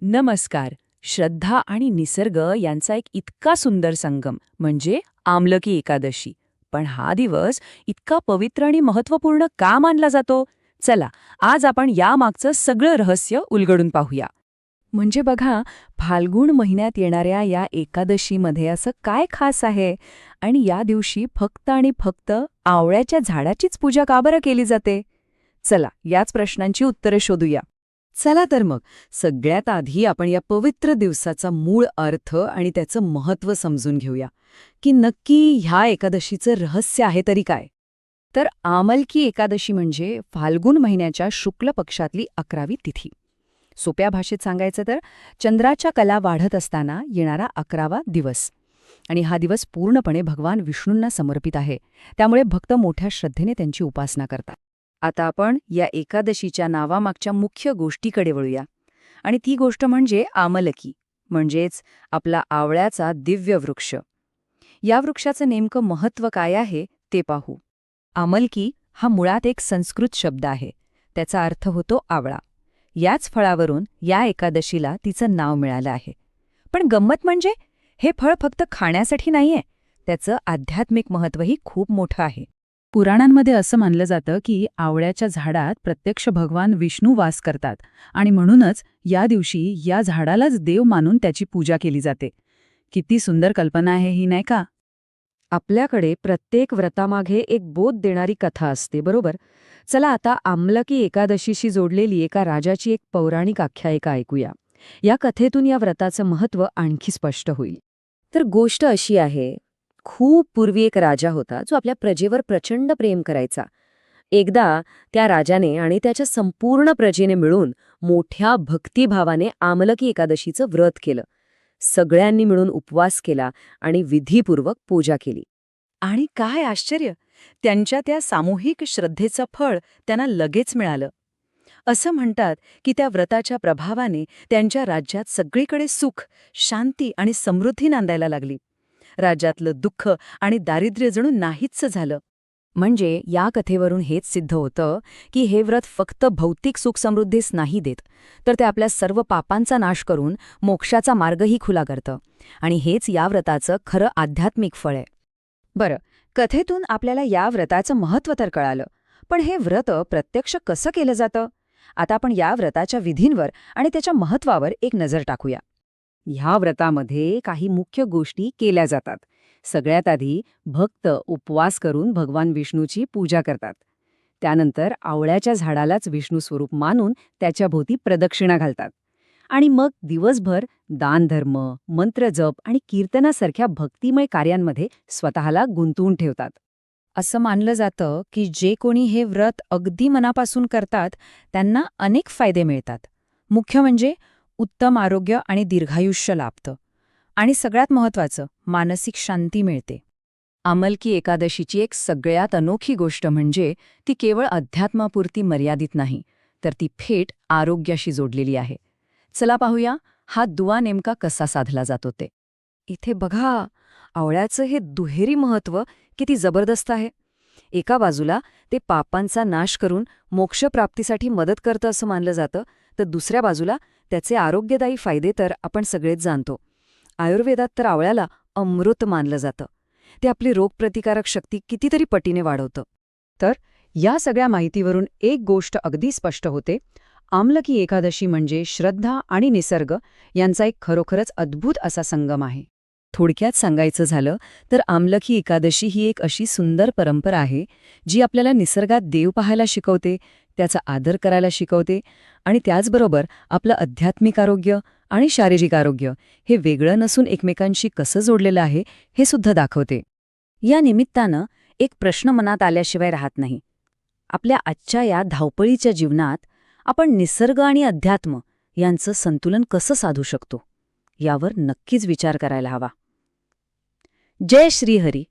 नमस्कार. श्रद्धा आणि निसर्ग यांचा एक इतका सुंदर संगम म्हणजे आमलकी एकादशी. पण हा दिवस इतका पवित्र आणि महत्त्वपूर्ण का मानला जातो? चला, आज आपण यामागचं सगळं रहस्य उलगडून पाहूया. म्हणजे बघा, फाल्गुन महिन्यात येणाऱ्या या एकादशीमध्ये असं काय खास आहे आणि या दिवशी फक्त आणि फक्त आवळ्याच्या झाडाचीच पूजा का बरं केली जाते? चला, याच प्रश्नांची उत्तरे शोधूया. चला तर मग, सगळ्यात आधी आपण या पवित्र दिवसाचा मूळ अर्थ आणि त्याचं महत्त्व समजून घेऊया, की नक्की ह्या एकादशीचं रहस्य आहे तरी काय? तर आमलकी एकादशी म्हणजे फाल्गुन महिन्याच्या शुक्ल पक्षातली 11वी तिथी. सोप्या भाषेत सांगायचं तर चंद्राच्या कला वाढत असताना येणारा 11वा दिवस. आणि हा दिवस पूर्णपणे भगवान विष्णूंना समर्पित आहे, त्यामुळे भक्त मोठ्या श्रद्धेने त्यांची उपासना करतात. आता आपण या एकादशीच्या नावामागच्या मुख्य गोष्टीकडे वळूया, आणि ती गोष्ट म्हणजे आमलकी, म्हणजेच आपला आवळ्याचा दिव्य वृक्ष. या वृक्षाचं नेमकं महत्त्व काय आहे ते पाहू. आमलकी हा मुळात एक संस्कृत शब्द आहे. त्याचा अर्थ होतो आवळा. याच फळावरून या एकादशीला तिचं नाव मिळालं आहे. पण गंमत म्हणजे हे फळ फक्त खाण्यासाठी नाहीये, त्याचं आध्यात्मिक महत्त्वही खूप मोठं आहे. पुराणांमध्ये असं मानलं जातं की आवळ्याच्या झाडात प्रत्यक्ष भगवान विष्णू वास करतात आणि म्हणूनच या दिवशी या झाडालाच देव मानून त्याची पूजा केली जाते. किती सुंदर कल्पना आहे ही, नाही का? आपल्याकडे प्रत्येक व्रतामागे एक बोध देणारी कथा असते, बरोबर? चला आता आमलकी एकादशीशी जोडलेली एका राजाची एक पौराणिक आख्यायिका ऐकूया. या कथेतून या व्रताचं महत्त्व आणखी स्पष्ट होईल. तर गोष्ट अशी आहे, खूप पूर्वी एक राजा होता जो आपल्या प्रजेवर प्रचंड प्रेम करायचा. एकदा त्या राजाने आणि त्याच्या संपूर्ण प्रजेने मिळून मोठ्या भक्तिभावाने आमलकी एकादशीचं व्रत केलं. सगळ्यांनी मिळून उपवास केला आणि विधीपूर्वक पूजा केली. आणि काय आश्चर्य, त्यांच्या त्या सामूहिक श्रद्धेचं फळ त्यांना लगेच मिळालं. असं म्हणतात की त्या व्रताच्या प्रभावाने त्यांच्या राज्यात सगळीकडे सुख, शांती आणि समृद्धी नांदायला लागली. राज्यातलं दुःख आणि दारिद्र्य जणू नाहीच झालं. म्हणजे या कथेवरून हेच सिद्ध होतं की हे व्रत फक्त भौतिक सुखसमृद्धीच नाही देत, तर ते आपल्या सर्व पापांचा नाश करून मोक्षाचा मार्गही खुला करतं. आणि हेच या व्रताचं खरं आध्यात्मिक फळ आहे. बरं, कथेतून आपल्याला या व्रताचं महत्त्व तर कळालं, पण हे व्रत प्रत्यक्ष कसं केलं जातं? आता आपण या व्रताच्या विधींवर आणि त्याच्या महत्त्वावर एक नजर टाकूया. ह्या व्रतामध्ये काही मुख्य गोष्टी केल्या जातात. सगळ्यात आधी भक्त उपवास करून भगवान विष्णूची पूजा करतात. त्यानंतर आवळ्याच्या झाडालाच विष्णू स्वरूप मानून त्याच्या भोवती प्रदक्षिणा घालतात. आणि मग दिवसभर दानधर्म, मंत्रजप आणि कीर्तनासारख्या भक्तिमय कार्यांमध्ये स्वतःला गुंतवून ठेवतात. असं मानलं जातं की जे कोणी हे व्रत अगदी मनापासून करतात त्यांना अनेक फायदे मिळतात. मुख्य म्हणजे उत्तम आरोग्य आणि दीर्घायुष्य लाभतं. आणि सगळ्यात महत्त्वाचं, मानसिक शांती मिळते. आमलकी एकादशीची एक सगळ्यात अनोखी गोष्ट म्हणजे ती केवळ अध्यात्मापुरती मर्यादित नाही, तर ती थेट आरोग्याशी जोडलेली आहे. चला पाहूया हा दुवा नेमका कसा साधला जातो ते. इथे बघा, आवळ्याचं हे दुहेरी महत्त्व किती जबरदस्त आहे. एका बाजूला ते पापांचा नाश करून मोक्षप्राप्तीसाठी मदत करतं असं मानलं जातं, तर दुसऱ्या बाजूला त्याचे आरोग्यदायी फायदे तर आपण सगळेच जाणतो. आयुर्वेदात तर आवळ्याला अमृत मानलं जातं. ते आपली रोगप्रतिकारक शक्ती कितीतरी पटीने वाढवतं. तर या सगळ्या माहितीवरून एक गोष्ट अगदी स्पष्ट होते, आमलकी एकादशी म्हणजे श्रद्धा आणि निसर्ग यांचा एक खरोखरच अद्भुत असा संगम आहे. थोडक्यात सांगायचं झालं तर आमलकी एकादशी ही एक अशी सुंदर परंपरा आहे जी आपल्याला निसर्गात देव पाहायला शिकवते, त्याचा आदर करायला शिकवते आणि त्याचबरोबर आपलं आध्यात्मिक आरोग्य आणि शारीरिक आरोग्य हे वेगळं नसून एकमेकांशी कसं जोडलेलं आहे हे सुद्धा दाखवते. या निमित्तानं एक प्रश्न मनात आल्याशिवाय राहत नाही. आपल्या आजच्या या धावपळीच्या जीवनात आपण निसर्ग आणि अध्यात्म यांचं संतुलन कसं साधू शकतो यावर नक्कीच विचार करायला हवा. जय श्रीहरी.